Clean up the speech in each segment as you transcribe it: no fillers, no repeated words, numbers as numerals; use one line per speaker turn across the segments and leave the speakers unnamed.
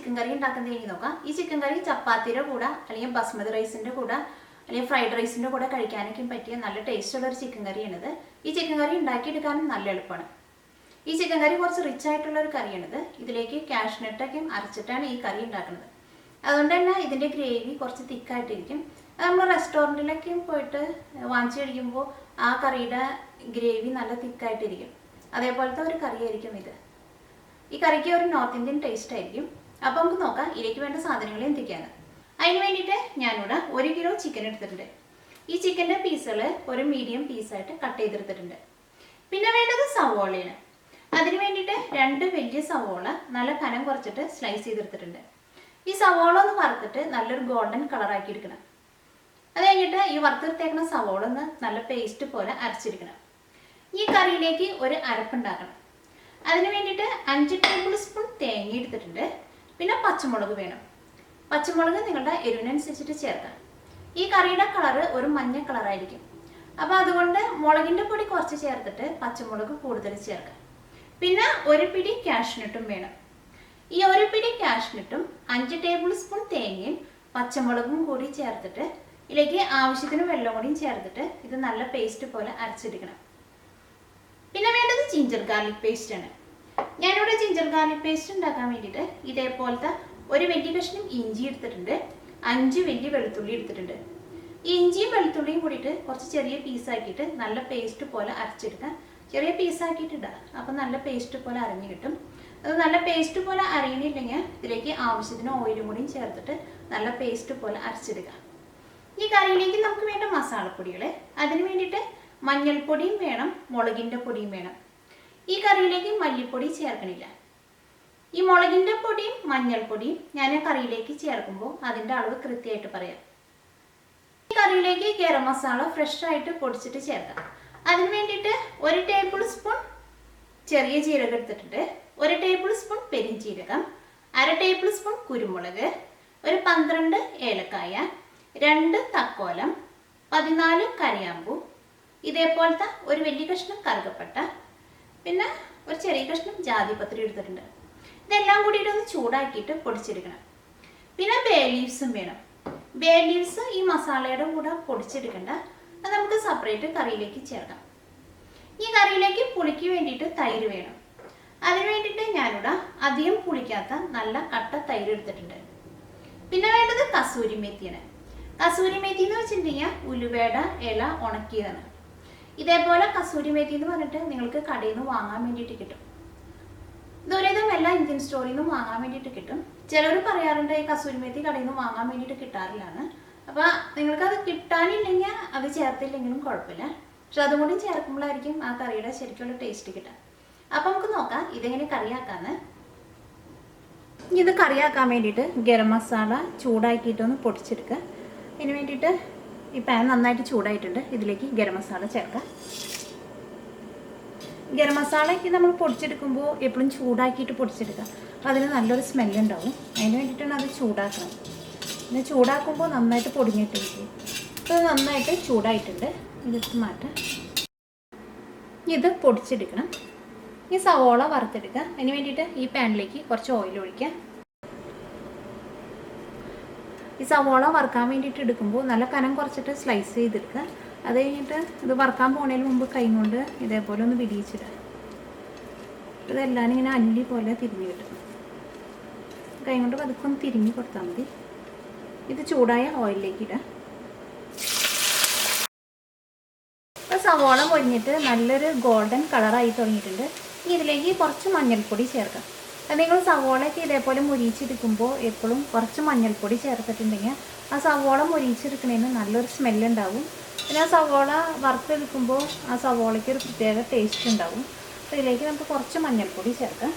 Chicken കറി ഉണ്ടാക്കുന്നത് എനിക്ക് നോക്കാം. ഈ ചിക്കൻ കറി ചപ്പാത്തിയുടെ കൂടെ അല്ലെങ്കിൽ ബസ്മതി റൈസിൻ്റെ കൂടെ അല്ലെങ്കിൽ ഫ്രൈഡ് റൈസിൻ്റെ കൂടെ കഴിക്കാനൊക്കെ പറ്റിയ നല്ല ടേസ്റ്റുള്ള ഒരു ചിക്കൻ കറിയാണിത്. ഈ ചിക്കൻ കറി ഉണ്ടാക്കിയെടുക്കാനും നല്ല എളുപ്പമാണ്. ഈ ചിക്കൻ കറി കുറച്ച് റിച്ച് ആയിട്ടുള്ള ഒരു കറിയാണിത്. ഇതിലേക്ക് കാഷ്നട്ടൊക്കെ അരച്ചിട്ടാണ് ഈ കറി ഉണ്ടാക്കുന്നത്. അതുകൊണ്ട് തന്നെ ഇതിൻ്റെ ഗ്രേവി കുറച്ച് തിക്കായിട്ടിരിക്കും. നമ്മൾ റെസ്റ്റോറൻറ്റിലൊക്കെ പോയിട്ട് വാങ്ങിച്ചു കഴിക്കുമ്പോൾ ആ കറിയുടെ ഗ്രേവി നല്ല തിക്കായിട്ടിരിക്കും. അതേപോലത്തെ ഒരു കറിയായിരിക്കും ഇത്. ഈ കറിക്ക് ഒരു നോർത്ത് ഇന്ത്യൻ ടേസ്റ്റ് ആയിരിക്കും. അപ്പോൾ നമുക്ക് നോക്കാം ഇതിലേക്ക് വേണ്ട സാധനങ്ങൾ എന്തൊക്കെയാണ്. അതിന് വേണ്ടിയിട്ട് ഞാനിവിടെ 1 കിലോ ചിക്കൻ എടുത്തിട്ടുണ്ട്. ഈ ചിക്കൻ്റെ പീസുകൾ ഒരു മീഡിയം പീസായിട്ട് കട്ട് ചെയ്തെടുത്തിട്ടുണ്ട്. പിന്നെ വേണ്ടത് സവോളയാണ്. അതിന് വേണ്ടിയിട്ട് 2 വലിയ സവോള നല്ല കനം കുറച്ചിട്ട് സ്ലൈസ് ചെയ്തെടുത്തിട്ടുണ്ട്. ഈ സവോള ഒന്ന് വറുത്തിട്ട് നല്ലൊരു ഗോൾഡൻ കളറാക്കി എടുക്കണം. അത് കഴിഞ്ഞിട്ട് ഈ വറുത്തെടുത്തേക്കുന്ന സവോള ഒന്ന് നല്ല പേസ്റ്റ് പോലെ അരച്ചെടുക്കണം. ഈ കറിയിലേക്ക് ഒരു അരപ്പുണ്ടാക്കണം. അതിന് വേണ്ടിയിട്ട് 5 ടേബിൾ സ്പൂൺ തേങ്ങ എടുത്തിട്ടുണ്ട്. പിന്നെ പച്ചമുളക് വേണം. പച്ചമുളക് നിങ്ങളുടെ എരിവിനനുസരിച്ചിട്ട് ചേർക്കാം. ഈ കറിയുടെ കളറ് ഒരു മഞ്ഞ കളറായിരിക്കും. അപ്പോൾ അതുകൊണ്ട് മുളകിൻ്റെ പൊടി കുറച്ച് ചേർത്തിട്ട് പച്ചമുളക് കൂടുതൽ ചേർക്കാം. പിന്നെ ഒരു പിടി കാഷ്നട്ടും വേണം. ഈ ഒരു പിടി കാഷ്നട്ടും 5 ടേബിൾ സ്പൂൺ തേങ്ങയും പച്ചമുളകും കൂടി ചേർത്തിട്ട് ഇതിലേക്ക് ആവശ്യത്തിന് വെള്ളം കൂടിയും ചേർത്തിട്ട് ഇത് നല്ല പേസ്റ്റ് പോലെ അരച്ചെടുക്കണം. പിന്നെ വേണ്ടത് ജിഞ്ചർ ഗാർലിക് പേസ്റ്റ് ആണ്. ഞാനിവിടെ ജിഞ്ചർ ഗാർലിക് പേസ്റ്റ് ഉണ്ടാക്കാൻ വേണ്ടിയിട്ട് ഇതേപോലത്തെ ഒരു വലിയ കഷ്ണം ഇഞ്ചി എടുത്തിട്ടുണ്ട്. 5 വലിയ വെളുത്തുള്ളി എടുത്തിട്ടുണ്ട്. ഈ ഇഞ്ചിയും വെളുത്തുള്ളിയും കൂടിയിട്ട് കുറച്ച് ചെറിയ പീസാക്കിയിട്ട് നല്ല പേസ്റ്റ് പോലെ അരച്ചെടുക്കാം. ചെറിയ പീസാക്കിയിട്ടുണ്ട്. അപ്പം നല്ല പേസ്റ്റ് പോലെ അരഞ്ഞു കിട്ടും. അത് നല്ല പേസ്റ്റ് പോലെ അരയണില്ലെങ്കിൽ ഇതിലേക്ക് ആവശ്യത്തിന് ഓയിലും കൂടിയും ചേർത്തിട്ട് നല്ല പേസ്റ്റ് പോലെ അരച്ചെടുക്കാം. ഈ കറിയിലേക്ക് നമുക്ക് വേണ്ട മസാലപ്പൊടികൾ. അതിന് വേണ്ടിയിട്ട് മഞ്ഞൾപ്പൊടിയും വേണം, മുളകിൻ്റെ പൊടിയും വേണം. ഈ കറിയിലേക്ക് മല്ലിപ്പൊടി ചേർക്കണില്ല. ഈ മുളകിൻ്റെ പൊടിയും മഞ്ഞൾപ്പൊടിയും ഞാൻ കറിയിലേക്ക് ചേർക്കുമ്പോൾ അതിൻ്റെ അളവ് കൃത്യമായിട്ട് പറയാം. ഈ കറിയിലേക്ക് ഗരം മസാല ഫ്രഷ് ആയിട്ട് പൊടിച്ചിട്ട് ചേർക്കാം. അതിന് വേണ്ടിയിട്ട് 1 ടേബിൾ സ്പൂൺ ചെറിയ ജീരകം എടുത്തിട്ടുണ്ട്. 1 ടേബിൾ സ്പൂൺ പെരിഞ്ജീരകം, 1/2 ടേബിൾ സ്പൂൺ കുരുമുളക്, ഒരു 12 ഏലക്കായ, 2 തക്കോലം, 14 കറിയാമ്പൂ, ഇതേപോലത്തെ ഒരു വലിയ കഷ്ണം കറുകപ്പട്ട, പിന്നെ ഒരു ചെറിയ കഷ്ണം ജാതിപത്രി എടുത്തിട്ടുണ്ട്. ഇതെല്ലാം കൂടിയിട്ട് ഒന്ന് ചൂടാക്കിയിട്ട് പൊടിച്ചെടുക്കണം. പിന്നെ ബേ ലീവ്സും വേണം. ബേ ലീവ്സ് ഈ മസാലയുടെ കൂടെ പൊടിച്ചെടുക്കണ്ട, അത് നമുക്ക് സെപ്പറേറ്റ് കറിയിലേക്ക് ചേർക്കാം. ഈ കറിയിലേക്ക് പുളിക്ക് വേണ്ടിയിട്ട് തൈര് വേണം. അതിന് വേണ്ടിയിട്ട് ഞാനിവിടെ അധികം പുളിക്കാത്ത നല്ല കട്ട തൈര് എടുത്തിട്ടുണ്ട്. പിന്നെ വേണ്ടത് കസൂരി മേത്തിയാണ്. കസൂരി മേത്തി എന്ന് വെച്ചിട്ടുണ്ടെങ്കിൽ ഉലുവയുടെ ഇല ഉണക്കിയതാണ്. ഇതേപോലെ കസൂരി മേത്തി എന്ന് പറഞ്ഞിട്ട് നിങ്ങൾക്ക് കടയിൽ നിന്ന് വാങ്ങാൻ വേണ്ടിയിട്ട് കിട്ടും. ദൂരേതും എല്ലാ ഇന്ത്യൻ സ്റ്റോറിൽ നിന്നും വാങ്ങാൻ വേണ്ടിയിട്ട് കിട്ടും. ചിലർ പറയാറുണ്ട് ഈ കസൂരി മേത്തി കടയിൽ നിന്ന് വാങ്ങാൻ വേണ്ടിയിട്ട് കിട്ടാറില്ലാന്ന്. അപ്പോൾ നിങ്ങൾക്കത് കിട്ടാനില്ലെങ്കിൽ അത് ചേർത്തില്ലെങ്കിലും കുഴപ്പമില്ല. പക്ഷെ അതുകൊണ്ടും ചേർക്കുമ്പോഴായിരിക്കും ആ കറിയുടെ ശരിക്കുള്ള ടേസ്റ്റ് കിട്ടുക. അപ്പം നമുക്ക് നോക്കാം ഇതെങ്ങനെ കറിയാക്കാന്ന്. ഇത് കറിയാക്കാൻ വേണ്ടിയിട്ട് ഗരം മസാല ചൂടാക്കിയിട്ടൊന്ന് പൊടിച്ചെടുക്കുക. ഇതിന് വേണ്ടിയിട്ട് ഈ പാൻ നന്നായിട്ട് ചൂടായിട്ടുണ്ട്. ഇതിലേക്ക് ഗരം മസാല ചേർക്കാം. ഗരം മസാലയ്ക്ക് നമ്മൾ പൊടിച്ചെടുക്കുമ്പോൾ എപ്പോഴും ചൂടാക്കിയിട്ട് പൊടിച്ചെടുക്കുക. അപ്പോൾ അതിന് നല്ലൊരു സ്മെല്ലുണ്ടാവും. അതിന് വേണ്ടിയിട്ടാണ് അത് ചൂടാക്കണം. പിന്നെ ചൂടാക്കുമ്പോൾ നന്നായിട്ട് പൊടിഞ്ഞിട്ടിരിക്കും. ഇത് നന്നായിട്ട് ചൂടായിട്ടുണ്ട്. ഇതെടുത്ത് മാറ്റാം. ഇത് പൊടിച്ചെടുക്കണം. ഈ സവോള വറുത്തെടുക്കുക. അതിന് വേണ്ടിയിട്ട് ഈ പാനിലേക്ക് കുറച്ച് ഓയിൽ ഒഴിക്കുക. ഈ സവോള വറുക്കാൻ വേണ്ടിയിട്ട് എടുക്കുമ്പോൾ നല്ല കനം കുറച്ചിട്ട് സ്ലൈസ് ചെയ്തെടുക്കുക. അത് കഴിഞ്ഞിട്ട് ഇത് വറുക്കാൻ പോകുന്നതിന് മുമ്പ് കൈ കൊണ്ട് ഇതേപോലെ ഒന്ന് വിടിയിച്ചിടുക. ഇതെല്ലാം ഇങ്ങനെ അല്ലി പോലെ തിരിഞ്ഞ് കിട്ടും. കൈ കൊണ്ട് പതുക്കെ ഒന്ന് തിരിഞ്ഞ് കൊടുത്താൽ മതി. ഇത് ചൂടായ ഓയിലിലേക്ക് ഇടുക. ഇപ്പോൾ സവോള പൊരിഞ്ഞിട്ട് നല്ലൊരു ഗോൾഡൻ കളറായി തുടങ്ങിയിട്ടുണ്ട്. ഇതിലേക്ക് കുറച്ച് മഞ്ഞൾപ്പൊടി ചേർക്കാം. നിങ്ങൾ സവോളയൊക്കെ ഇതേപോലെ മുരിച്ചെടുക്കുമ്പോൾ എപ്പോഴും കുറച്ച് മഞ്ഞൾപ്പൊടി ചേർത്തിട്ടുണ്ടെങ്കിൽ ആ സവോള മുരിച്ചെടുക്കുന്നതിന് നല്ലൊരു സ്മെല്ലുണ്ടാവും. പിന്നെ ആ സവോള വറുത്തെടുക്കുമ്പോൾ ആ സവോളയ്ക്ക് ഒരു പ്രത്യേക ടേസ്റ്റ് ഉണ്ടാവും. അപ്പോൾ ഇതിലേക്ക് നമുക്ക് കുറച്ച് മഞ്ഞൾപ്പൊടി ചേർക്കാം.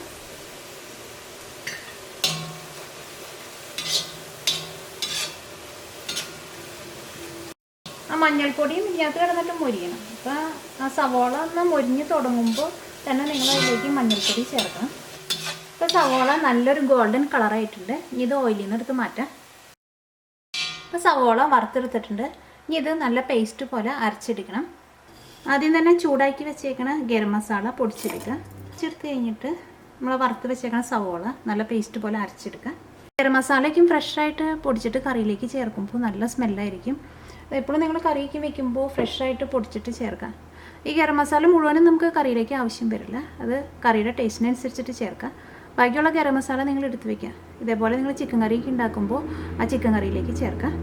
ആ മഞ്ഞൾപ്പൊടിയും ഇതിനകത്ത് കിടന്നിട്ട് മൊരിയണം. അപ്പോൾ ആ സവോള ഒന്ന് മൊരിഞ്ഞ് തുടങ്ങുമ്പോൾ തന്നെ നിങ്ങൾ അതിലേക്ക് മഞ്ഞൾപ്പൊടി ചേർക്കണം. ഇപ്പോൾ സവോള നല്ലൊരു ഗോൾഡൻ കളറായിട്ടുണ്ട്. ഇനി ഇത് ഓയിലിൽ നിന്ന് എടുത്ത് മാറ്റാം. ഇപ്പോൾ സവോള വറുത്തെടുത്തിട്ടുണ്ട്. ഇനി ഇത് നല്ല പേസ്റ്റ് പോലെ അരച്ചെടുക്കണം. ആദ്യം തന്നെ ചൂടാക്കി വെച്ചേക്കണ ഗരം മസാല പൊടിച്ചെടുക്കുക. പൊടിച്ചെടുത്ത് കഴിഞ്ഞിട്ട് നമ്മൾ വറുത്ത് വെച്ചേക്കണ സവോള നല്ല പേസ്റ്റ് പോലെ അരച്ചെടുക്കുക. ഗരം മസാലയ്ക്കും ഫ്രഷായിട്ട് പൊടിച്ചിട്ട് കറിയിലേക്ക് ചേർക്കുമ്പോൾ നല്ല സ്മെല്ലായിരിക്കും. എപ്പോഴും നിങ്ങൾ കറിയൊക്കെ വെക്കുമ്പോൾ ഫ്രഷായിട്ട് പൊടിച്ചിട്ട് ചേർക്കാം. ഈ ഗരം മസാല മുഴുവനും നമുക്ക് കറിയിലേക്ക് ആവശ്യം വരില്ല, അത് കറിയുടെ ടേസ്റ്റിനനുസരിച്ചിട്ട് ചേർക്കാം. ബാക്കിയുള്ള ഗരം മസാല നിങ്ങൾ എടുത്ത് വയ്ക്കുക. ഇതേപോലെ നിങ്ങൾ ചിക്കൻ കറിയൊക്കെ ഉണ്ടാക്കുമ്പോൾ ആ ചിക്കൻ കറിയിലേക്ക് ചേർക്കാം.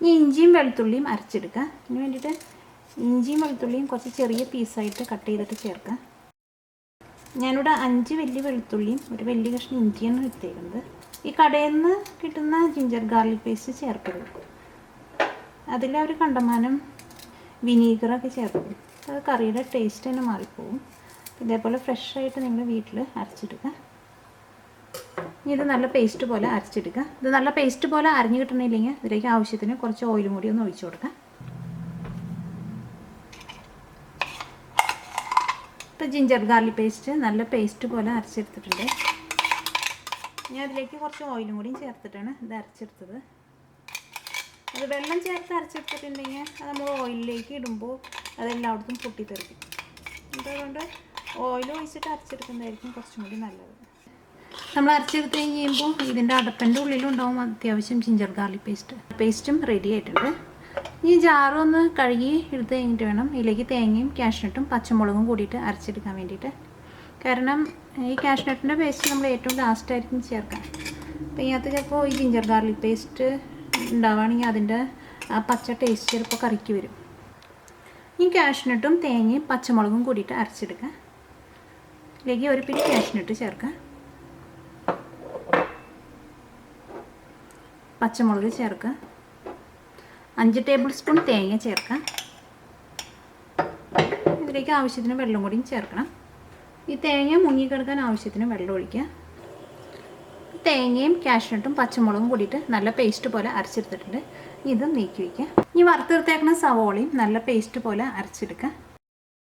ഇനി ഇഞ്ചിയും വെളുത്തുള്ളിയും അരച്ചെടുക്കുക. അതിന് വേണ്ടിയിട്ട് ഇഞ്ചിയും വെളുത്തുള്ളിയും കുറച്ച് ചെറിയ പീസായിട്ട് കട്ട് ചെയ്തിട്ട് ചേർക്കുക. ഞാനിവിടെ 5 വലിയ വെളുത്തുള്ളിയും ഒരു വലിയ കഷ്ണം ഇഞ്ചിയാണ് എടുത്തേക്കുന്നത്. ഈ കടയിൽ നിന്ന് കിട്ടുന്ന ജിഞ്ചർ ഗാർലിക് പേസ്റ്റ് ചേർക്കരുത്. അതിൽ അവർ കണ്ടമാനം വിനീഗറൊക്കെ ചേർക്കും. അത് കറിയുടെ ടേസ്റ്റ് തന്നെ മാറിപ്പോവും. ഇതേപോലെ ഫ്രഷായിട്ട് നിങ്ങൾ വീട്ടിൽ അരച്ചെടുക്കുക. ഇത് നല്ല പേസ്റ്റ് പോലെ അരച്ചെടുക്കുക. ഇത് നല്ല പേസ്റ്റ് പോലെ അരഞ്ഞു കിട്ടണില്ലെങ്കിൽ ഇതിലേക്ക് ആവശ്യത്തിന് കുറച്ച് ഓയിലും കൂടി ഒന്ന് ഒഴിച്ചു കൊടുക്കുക. ഇപ്പോൾ ജിഞ്ചർ ഗാർലിക് പേസ്റ്റ് നല്ല പേസ്റ്റ് പോലെ അരച്ചെടുത്തിട്ടുണ്ട്. ഞാൻ അതിലേക്ക് കുറച്ച് ഓയിലും കൂടിയും ചേർത്തിട്ടാണ് ഇത് അരച്ചെടുത്തത്. അത് വെള്ളം ചേർത്ത് അരച്ചെടുത്തിട്ടുണ്ടെങ്കിൽ അത് നമ്മൾ ഓയിലിലേക്ക് ഇടുമ്പോൾ അതെല്ലായിടത്തും പൊട്ടിത്തെറിക്കും. അതുകൊണ്ട് ഓയിൽ ഒഴിച്ചിട്ട് അരച്ചെടുക്കുന്നതായിരിക്കും കുറച്ചും കൂടി നല്ലത്. നമ്മൾ അരച്ചെടുത്ത് കഴിയുമ്പോൾ ഇതിൻ്റെ അടപ്പൻ്റെ ഉള്ളിലുണ്ടാവും അത്യാവശ്യം ജിഞ്ചർ ഗാർലിക് പേസ്റ്റും റെഡി ആയിട്ടുണ്ട്. ഈ ജാറൊന്ന് കഴുകി എടുത്ത് കഴിഞ്ഞിട്ട് വേണം ഇതിലേക്ക് തേങ്ങയും കാഷ്നട്ടും പച്ചമുളകും കൂടിയിട്ട് അരച്ചെടുക്കാൻ വേണ്ടിയിട്ട്. കാരണം ഈ കാഷ്നട്ടിൻ്റെ പേസ്റ്റ് നമ്മൾ ഏറ്റവും ലാസ്റ്റായിരിക്കും ചേർക്കാം. അപ്പോൾ ഇതിനകത്ത് ചിലപ്പോൾ ഈ ജിഞ്ചർ ഗാർലിക് പേസ്റ്റ് ഉണ്ടാവുകയാണെങ്കിൽ അതിൻ്റെ ആ പച്ച ടേസ്റ്റ് ചിലപ്പോൾ കറിക്ക് വരും. ഈ കാഷ്നട്ടും തേങ്ങയും പച്ചമുളകും കൂടിയിട്ട് അരച്ചെടുക്കുക. ഇതിലേക്ക് ഒരു പിടി കാഷ്നട്ട് ചേർക്കുക, പച്ചമുളക് ചേർക്കുക, 5 ടേബിൾ സ്പൂൺ തേങ്ങ ചേർക്കുക. ഇതിലേക്ക് ആവശ്യത്തിന് വെള്ളം കൂടിയും ചേർക്കണം. ഈ തേങ്ങ മുങ്ങിക്കിടക്കാൻ ആവശ്യത്തിന് വെള്ളം ഒഴിക്കുക. തേങ്ങയും കാഷ്നട്ടും പച്ചമുളകും കൂടിയിട്ട് നല്ല പേസ്റ്റ് പോലെ അരച്ചെടുത്തിട്ടുണ്ട്. ഇത് നീക്കി വയ്ക്കുക. ഈ വറുത്തെടുത്തേക്കുന്ന സവോളയും നല്ല പേസ്റ്റ് പോലെ അരച്ചെടുക്കുക.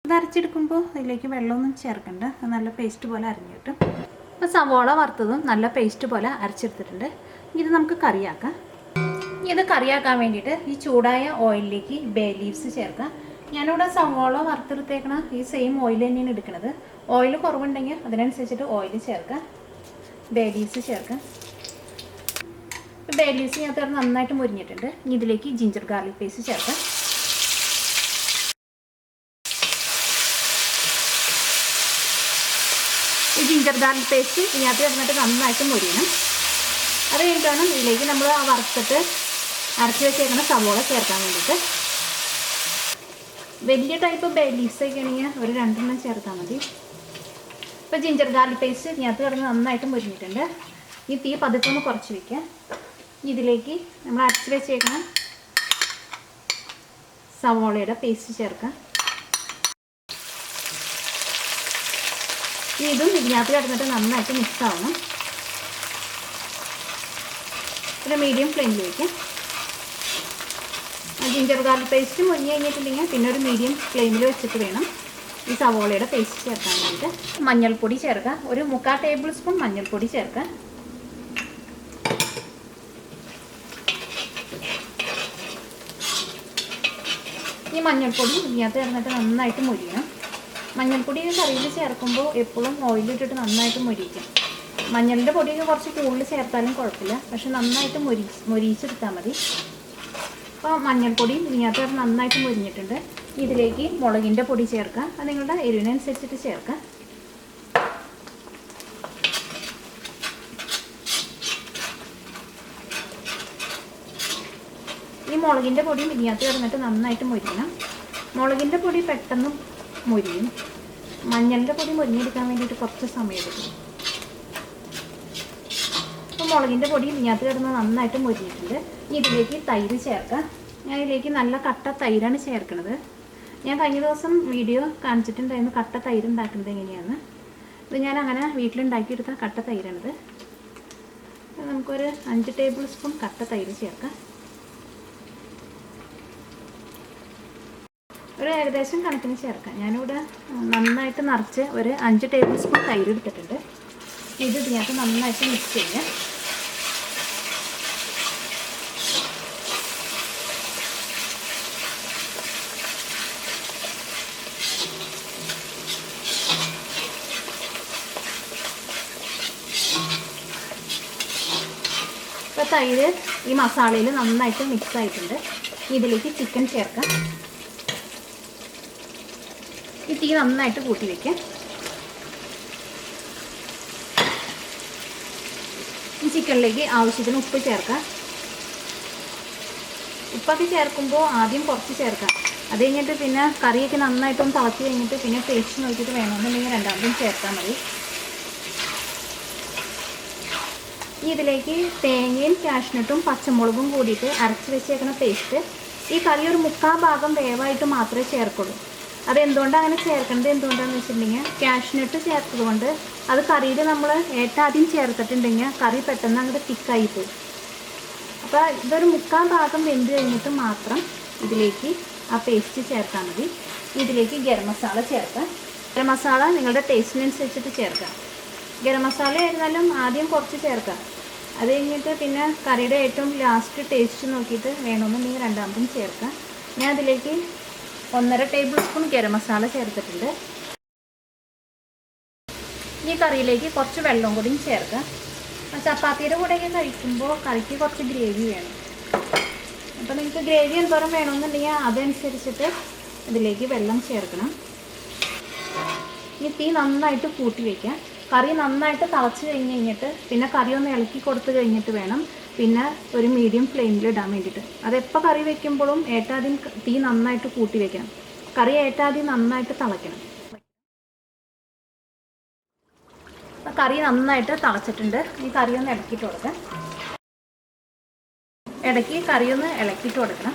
ഇത് അരച്ചെടുക്കുമ്പോൾ ഇതിലേക്ക് വെള്ളമൊന്നും ചേർക്കണ്ട, നല്ല പേസ്റ്റ് പോലെ അരഞ്ഞു കിട്ടും. അപ്പോൾ സവോള വറുത്തതും നല്ല പേസ്റ്റ് പോലെ അരച്ചെടുത്തിട്ടുണ്ട്. ഇത് നമുക്ക് കറിയാക്കാം. ഇത് കറിയാക്കാൻ വേണ്ടിയിട്ട് ഈ ചൂടായ ഓയിലിലേക്ക് ബേ ലീവ്സ് ചേർക്കാം. ഞാനിവിടെ സവോള വറുത്തെടുത്തേക്കണ ഈ സെയിം ഓയിൽ തന്നെയാണ് എടുക്കുന്നത്. ഓയിൽ കുറവുണ്ടെങ്കിൽ അതിനനുസരിച്ചിട്ട് ഓയിൽ ചേർക്കാം. ബേ ലീവ്സ് ചേർക്കാം. ബേ ലീവ്സ് ഞാൻ നന്നായിട്ട് മുരിഞ്ഞിട്ടുണ്ട്. ഇനി ഇതിലേക്ക് ജിഞ്ചർ ഗാർലിക് പേസ്റ്റ് ചേർക്കാം. ഈ ജിഞ്ചർ ഗാർലിക് പേസ്റ്റ് ഇതിനകത്ത് കിടന്നിട്ട് നന്നായിട്ട് മുരിയണം. അത് കഴിഞ്ഞിട്ടാണ് ഇതിലേക്ക് നമ്മൾ ആ വറുത്തിട്ട് അരച്ച് വെച്ചേക്കുന്ന സവോള ചേർക്കാൻ വേണ്ടിയിട്ട്. വലിയ ടൈപ്പ് ബേ ലീവ്സ് ഒക്കെ ആണെങ്കിൽ ഒരു 2 എണ്ണം ചേർത്താൽ മതി. ഇപ്പോൾ ജിഞ്ചർ ഗാർലിക് പേസ്റ്റ് ഇതിനകത്ത് കിടന്ന് നന്നായിട്ട് മുരിഞ്ഞിട്ടുണ്ട്. ഈ തീ പതുക്കെ ഒന്ന് കുറച്ച് വയ്ക്കുക. ഇതിലേക്ക് നമ്മൾ അരച്ച് വെച്ചേക്കുന്ന സവോളയുടെ പേസ്റ്റ് ചേർക്കാം. ഇതും ഇതിനകത്ത് കിടന്നിട്ട് നന്നായിട്ട് മിക്സ് ആവണം. ഒരു മീഡിയം ഫ്ലെയിമിൽ വയ്ക്കാം. ജിഞ്ചർ ഗാർലിക് പേസ്റ്റ് മുരിഞ്ഞ് കഴിഞ്ഞിട്ടുണ്ടെങ്കിൽ പിന്നെ ഒരു മീഡിയം ഫ്ലെയിമിൽ വെച്ചിട്ട് വേണം ഈ സവോളയുടെ പേസ്റ്റ് ചേർക്കാൻ വേണ്ടിയിട്ട്. മഞ്ഞൾപ്പൊടി ചേർക്കുക. ഒരു 3/4 ടേബിൾ സ്പൂൺ മഞ്ഞൾപ്പൊടി ചേർക്കുക. ഈ മഞ്ഞൾപ്പൊടി ഇതിനകത്ത് ചേർന്നിട്ട് നന്നായിട്ട് മുരിയണം. മഞ്ഞൾപ്പൊടി കറിയിൽ ചേർക്കുമ്പോൾ എപ്പോഴും ഓയിലിട്ടിട്ട് നന്നായിട്ട് മുരിക്കും. മഞ്ഞളിൻ്റെ പൊടിയൊക്കെ കുറച്ച് കൂടുതൽ ചേർത്താലും കുഴപ്പമില്ല, പക്ഷെ നന്നായിട്ട് മൊരിച്ചെടുത്താൽ മതി. അപ്പോൾ മഞ്ഞൾപ്പൊടിയും ഇതിനകത്ത് നന്നായിട്ട് മുരിഞ്ഞിട്ടുണ്ട്. ഇതിലേക്ക് മുളകിൻ്റെ പൊടി ചേർക്കുക. അത് നിങ്ങളുടെ എരിവിനനുസരിച്ചിട്ട് ചേർക്കുക. ഈ മുളകിൻ്റെ പൊടിയും ഇതിനകത്ത് കിടന്നിട്ട് നന്നായിട്ട് മുരിക്കണം. മുളകിൻ്റെ പൊടി പെട്ടെന്ന് മുരിയും. മഞ്ഞളിൻ്റെ പൊടി മുരിഞ്ഞെടുക്കാൻ വേണ്ടിയിട്ട് കുറച്ച് സമയം എടുക്കും. അപ്പോൾ മുളകിൻ്റെ പൊടി ഇതിനകത്ത് കിടന്ന് നന്നായിട്ട് മുരിഞ്ഞിട്ടുണ്ട്. ഇതിലേക്ക് തൈര് ചേർക്കാം. ഞാൻ ഇതിലേക്ക് നല്ല കട്ട തൈരാണ് ചേർക്കുന്നത്. ഞാൻ കഴിഞ്ഞ ദിവസം വീഡിയോ കാണിച്ചിട്ടുണ്ടായിരുന്നു കട്ട തൈര് ഉണ്ടാക്കുന്നത് എങ്ങനെയാണ്. ഇത് ഞാൻ അങ്ങനെ വീട്ടിലുണ്ടാക്കിയെടുത്ത കട്ട തൈരാണിത്. നമുക്കൊരു 5 ടേബിൾ സ്പൂൺ കട്ട തൈര് ചേർക്കാം. ഒരു ഏകദേശം കണക്കിന് ചേർക്കാം. ഞാനിവിടെ നന്നായിട്ട് നിറച്ച് ഒരു 5 ടേബിൾ സ്പൂൺ തൈര് എടുത്തിട്ടുണ്ട്. ഇത് ഇതിനകത്ത് നന്നായിട്ട് മിക്സ് ചെയ്യാം. ഇപ്പോൾ തൈര് ഈ മസാലയിൽ നന്നായിട്ട് മിക്സ് ആയിട്ടുണ്ട്. ഇതിലേക്ക് ചിക്കൻ ചേർക്കാം. ഈ തീ നന്നായിട്ട് കൂട്ടി വയ്ക്കാം. ഈ ചിക്കനിലേക്ക് ആവശ്യത്തിന് ഉപ്പ് ചേർക്കാം. ഉപ്പൊക്കെ ചേർക്കുമ്പോൾ ആദ്യം കുറച്ച് ചേർക്കാം. അത് കഴിഞ്ഞിട്ട് പിന്നെ കറിയൊക്കെ നന്നായിട്ടൊന്ന് തിളച്ച് കഴിഞ്ഞിട്ട് പിന്നെ ടേസ്റ്റ് നോക്കിയിട്ട് വേണമെന്നുണ്ടെങ്കിൽ രണ്ടാമതും ചേർത്താൽ മതി. ഇതിലേക്ക് തേങ്ങയും കാഷ്നട്ടും പച്ചമുളകും കൂടിയിട്ട് അരച്ച് വെച്ചേക്കുന്ന പേസ്റ്റ് ഈ കറി ഒരു 3/4 ഭാഗം വേവായിട്ട് മാത്രമേ ചേർക്കുള്ളൂ. അതെന്തുകൊണ്ടാണ് അങ്ങനെ ചേർക്കേണ്ടത് എന്തുകൊണ്ടാണെന്ന് വെച്ചിട്ടുണ്ടെങ്കിൽ കാഷ്നട്ട് ചേർത്തത് കൊണ്ട് അത് കറിയിൽ നമ്മൾ ആദ്യം ചേർത്തിട്ടുണ്ടെങ്കിൽ കറി പെട്ടെന്ന് അങ്ങോട്ട് തിക്കായിപ്പോയി. അപ്പോൾ ഇതൊരു 3/4 ഭാഗം വെന്ത് കഴിഞ്ഞിട്ട് മാത്രം ഇതിലേക്ക് ആ പേസ്റ്റ് ചേർത്താൽ മതി. ഇതിലേക്ക് ഗരം മസാല ചേർക്കാം. ഗരം മസാല നിങ്ങളുടെ ടേസ്റ്റിനനുസരിച്ചിട്ട് ചേർക്കാം. ഗരം മസാല ആയിരുന്നാലും ആദ്യം കുറച്ച് ചേർക്കാം. അത് കഴിഞ്ഞിട്ട് പിന്നെ കറിയുടെ ഏറ്റവും ലാസ്റ്റ് ടേസ്റ്റ് നോക്കിയിട്ട് വേണമെന്നുണ്ടെങ്കിൽ രണ്ടാമതും ചേർക്കാം. ഞാൻ അതിലേക്ക് 1.5 ടേബിൾ സ്പൂൺ ഗരം മസാല ചേർത്തിട്ടുണ്ട്. ഈ കറിയിലേക്ക് കുറച്ച് വെള്ളം കൂടിയും ചേർക്കാം. ചപ്പാത്തിയുടെ കൂടെയൊക്കെ കഴിക്കുമ്പോൾ കറിക്ക് കുറച്ച് ഗ്രേവി വേണം. അപ്പോൾ നിങ്ങൾക്ക് ഗ്രേവി എന്തോരം വേണമെന്നുണ്ടെങ്കിൽ അതനുസരിച്ചിട്ട് ഇതിലേക്ക് വെള്ളം ചേർക്കണം. ഈ തീ നന്നായിട്ട് കൂട്ടി വയ്ക്കാം. കറി നന്നായിട്ട് തിളച്ച് കഴിഞ്ഞിട്ട് പിന്നെ കറി ഒന്ന് ഇളക്കി കൊടുത്ത് കഴിഞ്ഞിട്ട് വേണം പിന്നെ ഒരു മീഡിയം ഫ്ലെയിമിൽ ഇടാൻ വേണ്ടിയിട്ട്. അതെപ്പോൾ കറി വെക്കുമ്പോഴും ആദ്യം തീ നന്നായിട്ട് കൂട്ടി വയ്ക്കണം. കറി ആദ്യം നന്നായിട്ട് തിളയ്ക്കണം. കറി നന്നായിട്ട് തിളച്ചിട്ടുണ്ട്. ഈ കറി ഒന്ന് ഇളക്കിയിട്ട് കൊടുക്കാം. ഇടയ്ക്ക് കറിയൊന്ന് ഇളക്കിയിട്ട് കൊടുക്കണം.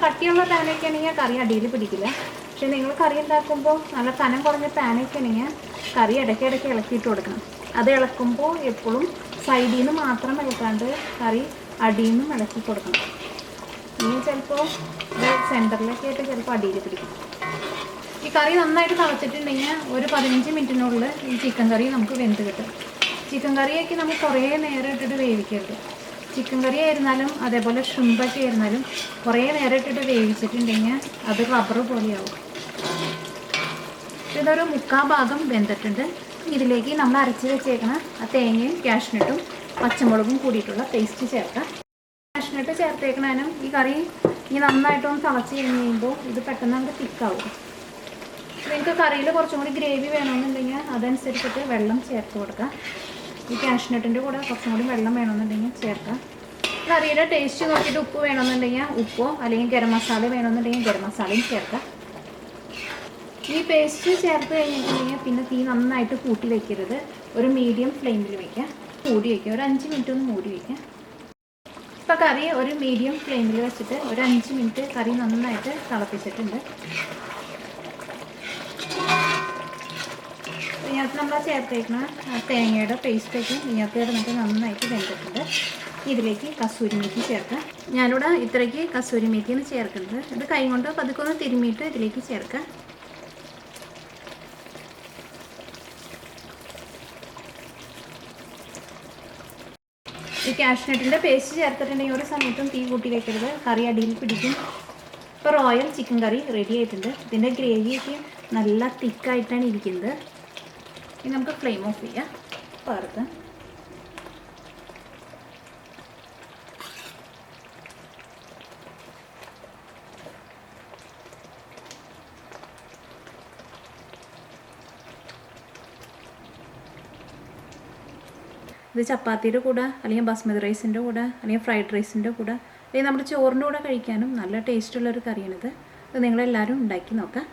കട്ടിയുള്ള പാനൊക്കെ ആണെങ്കിൽ കറി അടിയിൽ പിടിക്കില്ല. പക്ഷെ നിങ്ങൾ കറി ഉണ്ടാക്കുമ്പോൾ നല്ല കനം കുറഞ്ഞ പാനൊക്കെ ആണെങ്കിൽ കറി ഇടയ്ക്കിടയ്ക്ക് ഇളക്കിയിട്ട് കൊടുക്കണം. അത് ഇളക്കുമ്പോൾ എപ്പോഴും സൈഡിൽ നിന്ന് മാത്രം ഇളക്കാണ്ട് കറി അടിയിൽ നിന്നും ഇളക്കി കൊടുക്കണം. ഇനി ചിലപ്പോൾ സെൻറ്ററിലൊക്കെ ആയിട്ട് ചിലപ്പോൾ അടിയിൽ പിടിക്കും. ഈ കറി നന്നായിട്ട് തിളച്ചിട്ടുണ്ടെങ്കിൽ ഒരു 15 മിനിറ്റിനുള്ളിൽ ഈ ചിക്കൻ കറി നമുക്ക് വെന്ത് കിട്ടും. ചിക്കൻ കറിയൊക്കെ നമ്മൾ കുറേ നേരം ഇട്ടിട്ട് വേവിക്കരുത്. ചിക്കൻ കറി ആയിരുന്നാലും അതേപോലെ ഷ്രിമ്പൊക്കെ ആയിരുന്നാലും കുറേ നേരം ഇട്ടിട്ട് വേവിച്ചിട്ടുണ്ടെങ്കിൽ അത് റബ്ബർ പോലെയാവും. ഇതൊരു 3/4 ഭാഗം വെന്തിട്ടുണ്ട്. ഇതിലേക്ക് നമ്മൾ അരച്ച് വെച്ചേക്കണം ആ തേങ്ങയും കാഷ്നട്ടും പച്ചമുളകും കൂടിയിട്ടുള്ള പേസ്റ്റ് ചേർക്കാം. കാഷ്നട്ട് ചേർത്തേക്കണേനും ഈ കറി നന്നായിട്ടൊന്ന് തിളച്ച് കഴിയുമ്പോൾ ഇത് പെട്ടെന്ന് നമുക്ക് തിക്കാവും. നിങ്ങൾക്ക് കറിയിൽ കുറച്ചും കൂടി ഗ്രേവി വേണമെന്നുണ്ടെങ്കിൽ അതനുസരിച്ചിട്ട് വെള്ളം ചേർത്ത് കൊടുക്കാം. ഈ കാഷ്നട്ടിൻ്റെ കൂടെ കുറച്ചും കൂടി വെള്ളം വേണമെന്നുണ്ടെങ്കിൽ ചേർക്കാം. കറിയുടെ ടേസ്റ്റ് നോക്കിയിട്ട് ഉപ്പ് വേണമെന്നുണ്ടെങ്കിൽ ഉപ്പോ അല്ലെങ്കിൽ ഗരം മസാല വേണമെന്നുണ്ടെങ്കിൽ ഗരം മസാലയും ചേർക്കാം. ഈ പേസ്റ്റ് ചേർത്ത് കഴിഞ്ഞിട്ടുണ്ടെങ്കിൽ പിന്നെ തീ നന്നായിട്ട് കൂട്ടി വയ്ക്കരുത്. ഒരു മീഡിയം ഫ്ലെയിമിൽ വയ്ക്കാം. മൂടി വയ്ക്കുക. ഒരു 5 മിനിറ്റ് ഒന്ന് മൂടി വയ്ക്കാം. ഇപ്പോൾ കറി ഒരു മീഡിയം ഫ്ലെയിമിൽ വെച്ചിട്ട് ഒരു 5 മിനിറ്റ് കറി നന്നായിട്ട് തിളപ്പിച്ചിട്ടുണ്ട്. ഇതിനകത്ത് നമ്മൾ ചേർത്തേക്കുന്ന തേങ്ങയുടെ പേസ്റ്റൊക്കെ ഇതിനകത്ത് കിടന്നിട്ട് നന്നായിട്ട് വെന്തിട്ടുണ്ട്. ഇതിലേക്ക് കസൂരി മേത്തി ചേർക്കാം. ഞാനിവിടെ ഇത്രയ്ക്ക് കസൂരി മേത്തിയാണ് ചേർക്കുന്നത്. ഇത് കൈ കൊണ്ട് പതുക്കെ ഒന്ന് തിരുമ്മിയിട്ട് ഇതിലേക്ക് ചേർക്കാം. ഈ കാഷ്നട്ടിൻ്റെ പേസ്റ്റ് ചേർത്തിട്ടുണ്ടെങ്കിൽ ഒരു സമയത്തും തീ കൂട്ടി വെക്കരുത്. കറി അടിയിൽ പിടിക്കും. ഇപ്പോൾ റോയൽ ചിക്കൻ കറി റെഡി ആയിട്ടുണ്ട്. ഇതിൻ്റെ ഗ്രേവിയൊക്കെ നല്ല തിക്കായിട്ടാണ് ഇരിക്കുന്നത്. ഇനി നമുക്ക് ഫ്ലെയിം ഓഫ് ചെയ്യാം. വറുത്ത് ഇത് ചപ്പാത്തിയുടെ കൂടെ അല്ലെങ്കിൽ ബസ്മതി റൈസിൻ്റെ കൂടെ അല്ലെങ്കിൽ ഫ്രൈഡ് റൈസിൻ്റെ കൂടെ അല്ലെങ്കിൽ നമ്മുടെ ചോറിൻ്റെ കൂടെ കഴിക്കാനും നല്ല ടേസ്റ്റുള്ളൊരു കറിയാണിത്. ഇത് നിങ്ങളെല്ലാവരും ഉണ്ടാക്കി നോക്കാം.